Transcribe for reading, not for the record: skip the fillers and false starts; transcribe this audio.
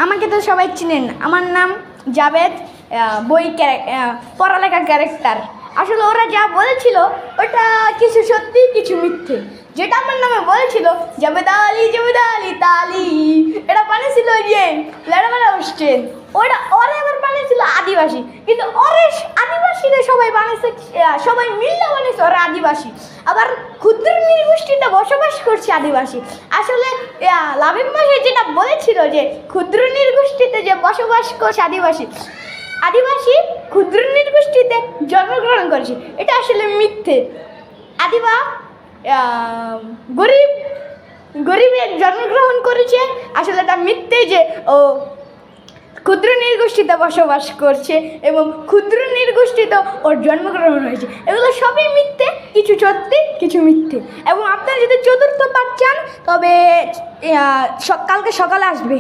আমাকে তো সবাই চিনেন, আমার নাম জাভেদ। বই পড়ালেখা ক্যারেক্টার। আসলে ওরা যা বলেছিল ওটা কিছু সত্যি কিছু মিথ্যে। যেটা আমার নামে বলেছিল জাভেদ আলী তালি, এটা বানিয়েছিল যে লেডাবেলা হোস্টেল, ওটা ওরা এবার বানিয়েছিল আদিবাসী। কিন্তু ওরে আদিবাসীরা সবাই বানিয়েছে, সবাই মিললে বানিয়েছে ওরা আদিবাসী। আবার ক্ষুদ্র নৃগোষ্ঠীতে বসবাস করছে আদিবাসী। আসলে লাবিব মাসে যেটা বলেছিল যে ক্ষুদ্র নৃগোষ্ঠীতে যে বসবাস করছে আদিবাসী, আদিবাসী ক্ষুদ্র নৃগোষ্ঠীতে জন্মগ্রহণ করেছে, এটা আসলে মিথ্যে। গরিবে জন্মগ্রহণ করেছে, আসলে এটা মিথ্যে যে ও ক্ষুদ্র নৃগোষ্ঠীতে বসবাস করছে এবং ক্ষুদ্র নৃগোষ্ঠীতে ওর জন্মগ্রহণ হয়েছে। এগুলো সবই মিথ্যে, কিছু সত্যি কিছু মিথ্যে। এবং আপনারা যদি চতুর্থ পাঠ চান তবে কালকে সকালে আসবে।